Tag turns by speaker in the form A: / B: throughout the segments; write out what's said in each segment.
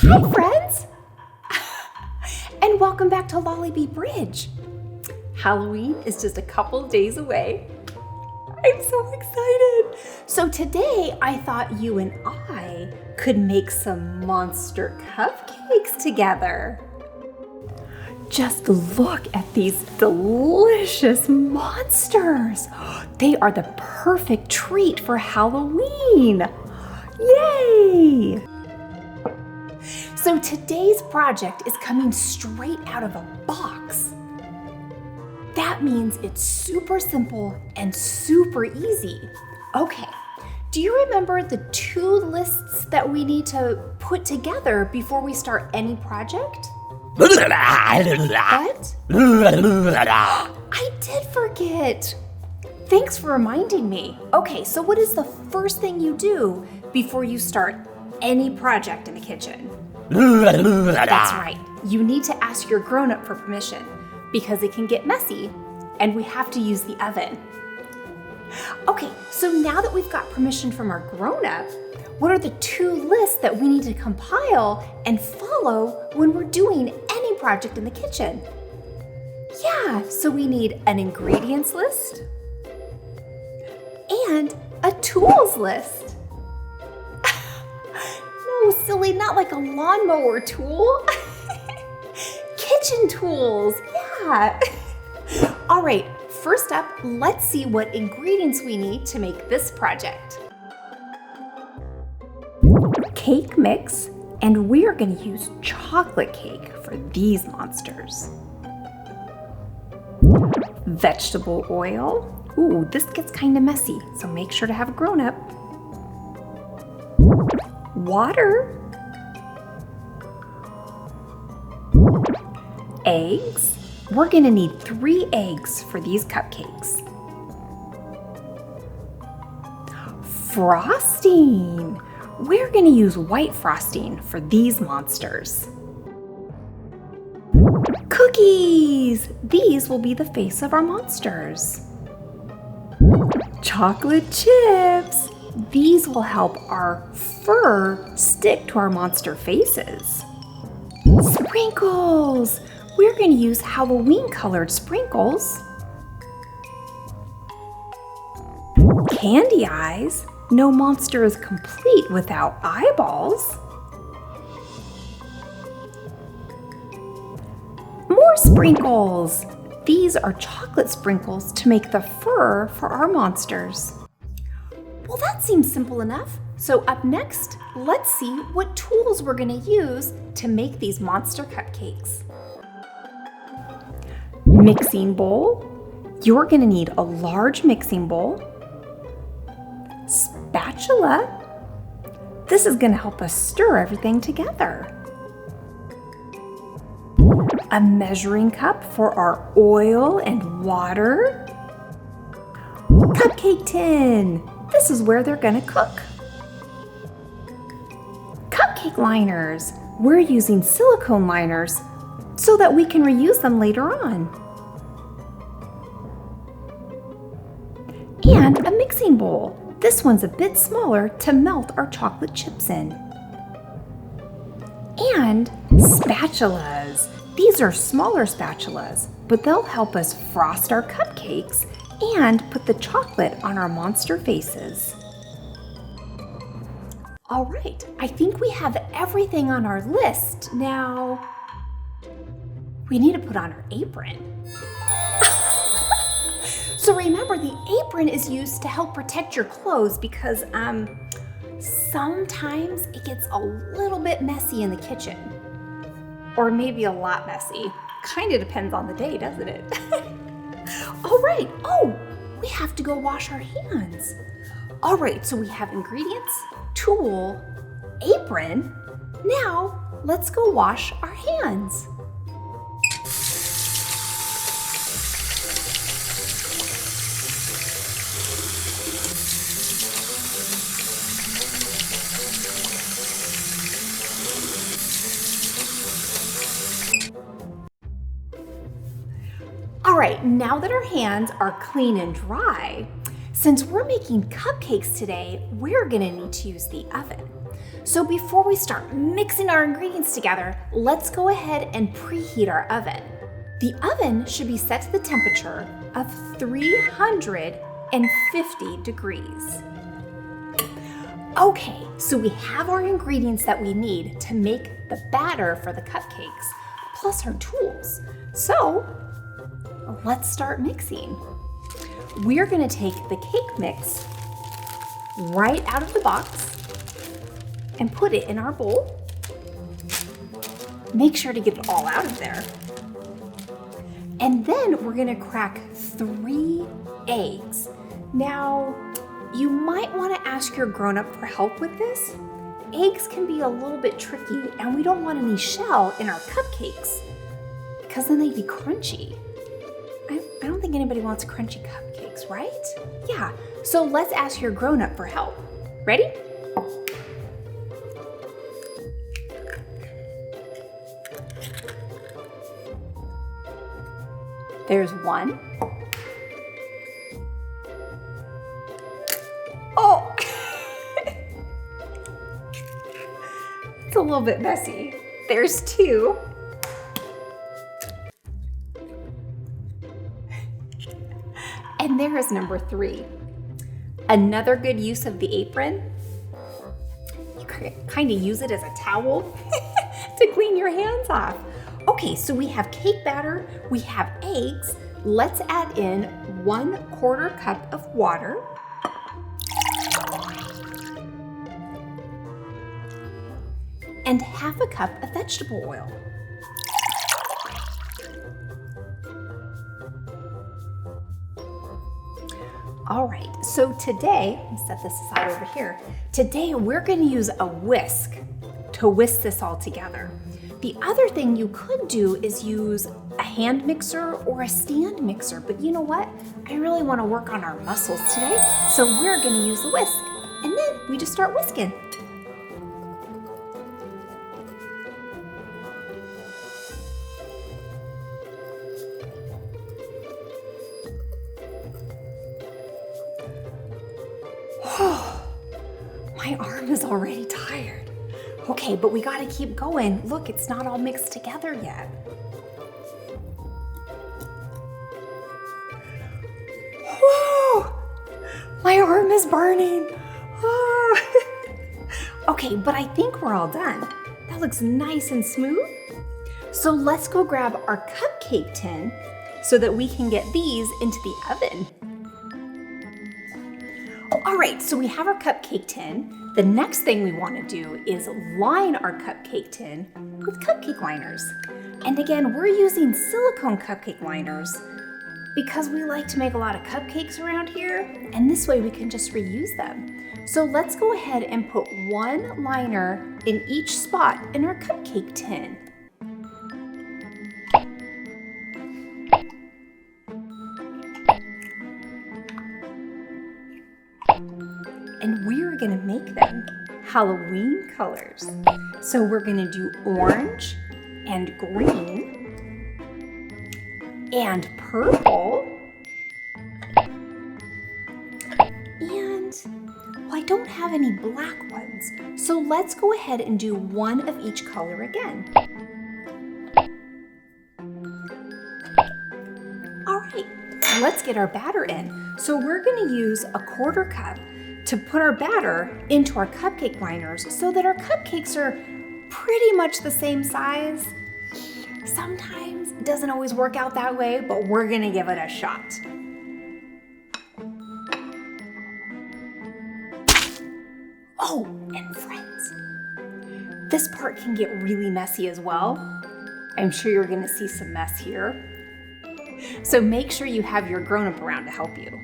A: Hi friends! And welcome back to Lollybeep Bridge. Halloween is just a couple days away. I'm so excited. So today I thought you and I could make some monster cupcakes together. Just look at these delicious monsters. They are the perfect treat for Halloween. Yay! So today's project is coming straight out of a box. That means it's super simple and super easy. Okay, do you remember the two lists that we need to put together before we start any project? What? I did forget. Thanks for reminding me. Okay, so what is the first thing you do before you start any project in the kitchen? That's right. You need to ask your grown-up for permission because it can get messy and we have to use the oven. Okay, so now that we've got permission from our grown-up, what are the two lists that we need to compile and follow when we're doing any project in the kitchen? Yeah, so we need an ingredients list and a tools list. No, silly, not like a lawnmower tool. Kitchen tools, yeah. All right, first up, let's see what ingredients we need to make this project. Cake mix, and we are going to use chocolate cake for these monsters. Vegetable oil. Ooh, this gets kind of messy, so make sure to have a grown-up. Water. Eggs. We're going to need 3 eggs for these cupcakes. Frosting. We're going to use white frosting for these monsters. Cookies. These will be the face of our monsters. Chocolate chips. These will help our fur stick to our monster faces. Sprinkles. We're going to use Halloween colored sprinkles. Candy eyes. No monster is complete without eyeballs. More sprinkles. These are chocolate sprinkles to make the fur for our monsters. Well, that seems simple enough. So up next, let's see what tools we're going to use to make these monster cupcakes. Mixing bowl. You're going to need a large mixing bowl. Spatula. This is going to help us stir everything together. A measuring cup for our oil and water. Cupcake tin. This is where they're going to cook. Cupcake liners. We're using silicone liners so that we can reuse them later on. And a mixing bowl. This one's a bit smaller to melt our chocolate chips in. And spatulas. These are smaller spatulas, but they'll help us frost our cupcakes and put the chocolate on our monster faces. All right, I think we have everything on our list. Now, we need to put on our apron. So remember, the apron is used to help protect your clothes because sometimes it gets a little bit messy in the kitchen. Or maybe a lot messy. Kind of depends on the day, doesn't it? All right, we have to go wash our hands. All right, so we have ingredients, tool, apron. Now, let's go wash our hands. All right, now that our hands are clean and dry, since we're making cupcakes today, we're gonna need to use the oven. So before we start mixing our ingredients together, let's go ahead and preheat our oven. The oven should be set to the temperature of 350 degrees. Okay, so we have our ingredients that we need to make the batter for the cupcakes, plus our tools. So let's start mixing. We're gonna take the cake mix right out of the box and put it in our bowl. Make sure to get it all out of there. And then we're gonna crack 3 eggs. Now, you might wanna ask your grown-up for help with this. Eggs can be a little bit tricky and we don't want any shell in our cupcakes because then they'd be crunchy. I don't think anybody wants crunchy cupcakes, right? Yeah, so let's ask your grown-up for help. Ready? There's 1. Oh! It's a little bit messy. There's 2. And there is number 3. Another good use of the apron, you kind of use it as a towel to clean your hands off. Okay, so we have cake batter, we have eggs. Let's add in 1/4 cup of water. And 1/2 cup of vegetable oil. All right, so today, let me set this aside over here. Today, we're gonna use a whisk to whisk this all together. The other thing you could do is use a hand mixer or a stand mixer, but you know what? I really wanna work on our muscles today, so we're gonna use the whisk. And then we just start whisking. My arm is already tired. Okay, but we gotta keep going. Look, it's not all mixed together yet. Whoa! My arm is burning. Oh. Okay, but I think we're all done. That looks nice and smooth. So let's go grab our cupcake tin so that we can get these into the oven. All right, so we have our cupcake tin. The next thing we want to do is line our cupcake tin with cupcake liners. And again, we're using silicone cupcake liners because we like to make a lot of cupcakes around here, and this way we can just reuse them. So let's go ahead and put 1 liner in each spot in our cupcake tin. And we're gonna make them Halloween colors. So we're gonna do orange and green and purple. And, well, I don't have any black ones. So let's go ahead and do 1 of each color again. All right, let's get our batter in. So we're gonna use 1/4 cup to put our batter into our cupcake liners so that our cupcakes are pretty much the same size. Sometimes it doesn't always work out that way, but we're gonna give it a shot. Oh, and friends, this part can get really messy as well. I'm sure you're gonna see some mess here. So make sure you have your grown-up around to help you.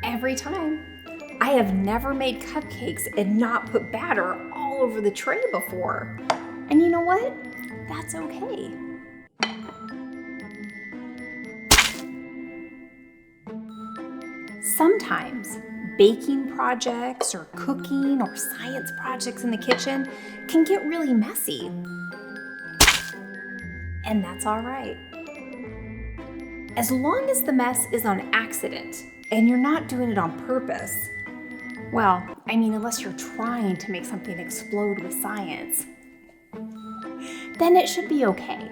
A: Every time. I have never made cupcakes and not put batter all over the tray before. And you know what? That's okay. Sometimes baking projects or cooking or science projects in the kitchen can get really messy. And that's all right. As long as the mess is on accident and you're not doing it on purpose, well, I mean, unless you're trying to make something explode with science, then it should be okay.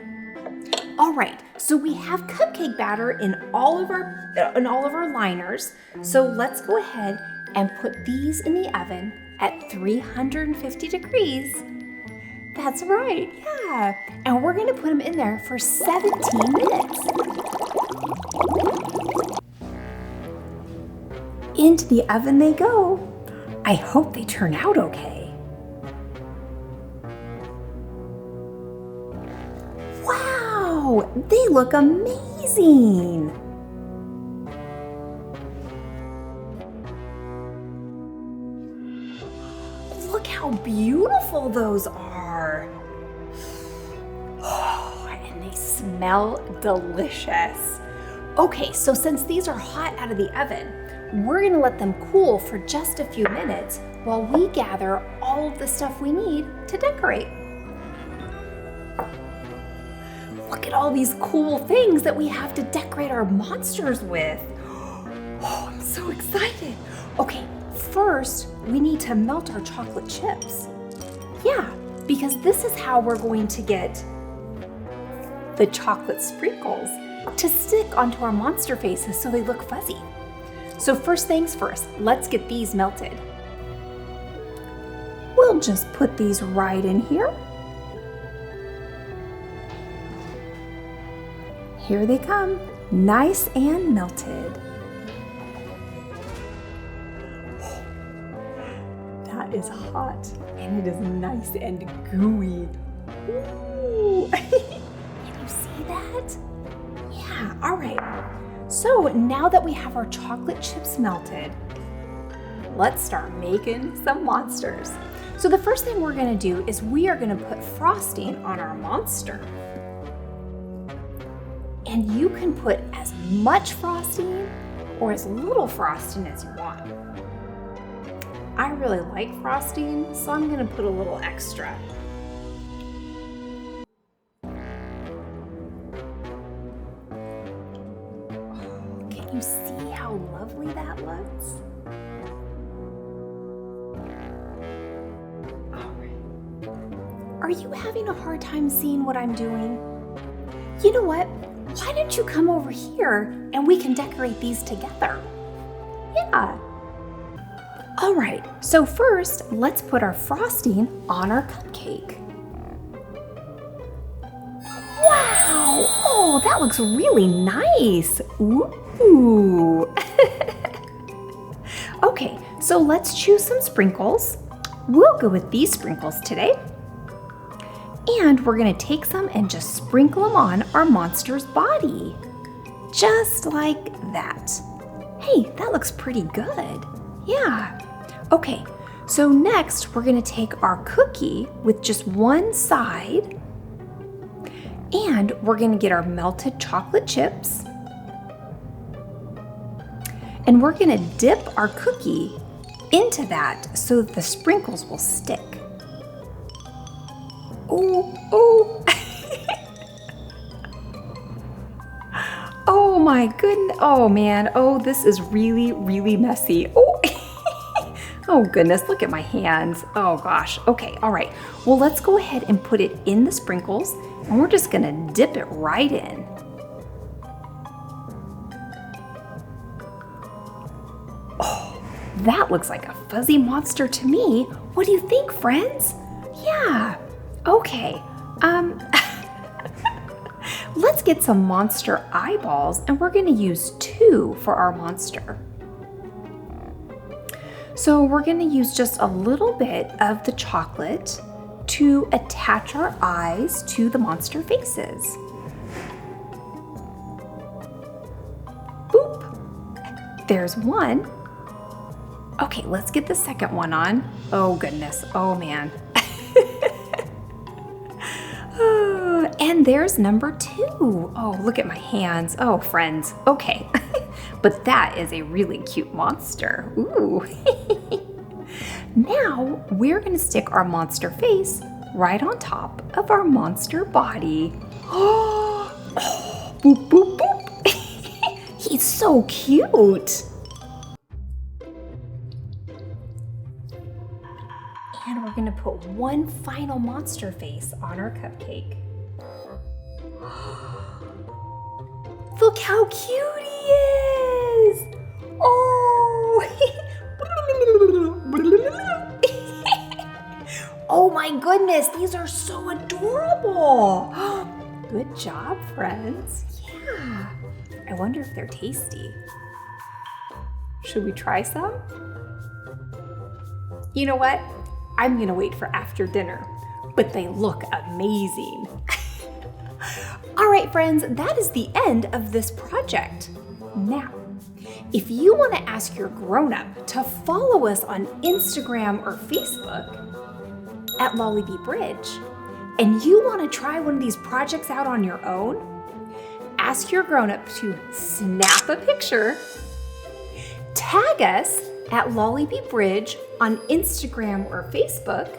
A: All right, so we have cupcake batter in all of our liners. So let's go ahead and put these in the oven at 350 degrees. That's right, yeah. And we're gonna put them in there for 17 minutes. Into the oven they go. I hope they turn out okay. Wow, they look amazing. Look how beautiful those are. Oh, and they smell delicious. Okay, so since these are hot out of the oven, we're gonna let them cool for just a few minutes while we gather all of the stuff we need to decorate. Look at all these cool things that we have to decorate our monsters with. Oh, I'm so excited. Okay, first we need to melt our chocolate chips. Yeah, because this is how we're going to get the chocolate sprinkles to stick onto our monster faces so they look fuzzy. So first things first, let's get these melted. We'll just put these right in here. Here they come, nice and melted. That is hot, and it is nice and gooey. Ooh. Can you see that? Yeah, all right. So now that we have our chocolate chips melted, let's start making some monsters. So the first thing we're gonna do is we are gonna put frosting on our monster. And you can put as much frosting or as little frosting as you want. I really like frosting, so I'm gonna put a little extra. Can you see how lovely that looks? All right. Are you having a hard time seeing what I'm doing? You know what? Why don't you come over here and we can decorate these together? Yeah. All right, so first, let's put our frosting on our cupcake. Wow! Oh, that looks really nice. Ooh. Okay, so let's choose some sprinkles. We'll go with these sprinkles today. And we're gonna take some and just sprinkle them on our monster's body. Just like that. Hey, that looks pretty good. Yeah. Okay, so next we're gonna take our cookie with just one side and we're gonna get our melted chocolate chips and we're gonna dip our cookie into that so that the sprinkles will stick. Oh, oh. Oh my goodness. Oh man. Oh, this is really, really messy. Oh, oh goodness. Look at my hands. Oh gosh. Okay. All right. Well, let's go ahead and put it in the sprinkles and we're just going to dip it right in. Oh, that looks like a fuzzy monster to me. What do you think, friends? Yeah. Okay, let's get some monster eyeballs and we're gonna use 2 for our monster. So we're gonna use just a little bit of the chocolate to attach our eyes to the monster faces. There's one. Okay, let's get the second one on. Oh goodness, oh man. And there's number 2. Oh, look at my hands. Oh, friends. Okay. But that is a really cute monster. Ooh. Now, we're going to stick our monster face right on top of our monster body. Oh, boop, boop, boop. He's so cute. And we're going to put one final monster face on our cupcake. Look how cute he is! Oh! Oh my goodness, these are so adorable! Good job, friends. Yeah. I wonder if they're tasty. Should we try some? You know what? I'm gonna wait for after dinner, but they look amazing. All right, friends, that is the end of this project. Now, if you want to ask your grown-up to follow us on Instagram or Facebook at Lollybeep Bridge, and you want to try one of these projects out on your own, ask your grown-up to snap a picture, tag us at Lollybeep Bridge on Instagram or Facebook,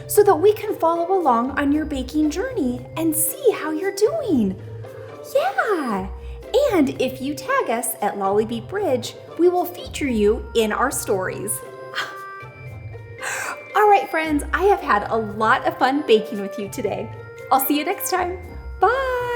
A: so that we can follow along on your baking journey and see how you're doing. Yeah, and if you tag us at Lollybeep Bridge, we will feature you in our stories. All right, friends, I have had a lot of fun baking with you today. I'll see you next time. Bye.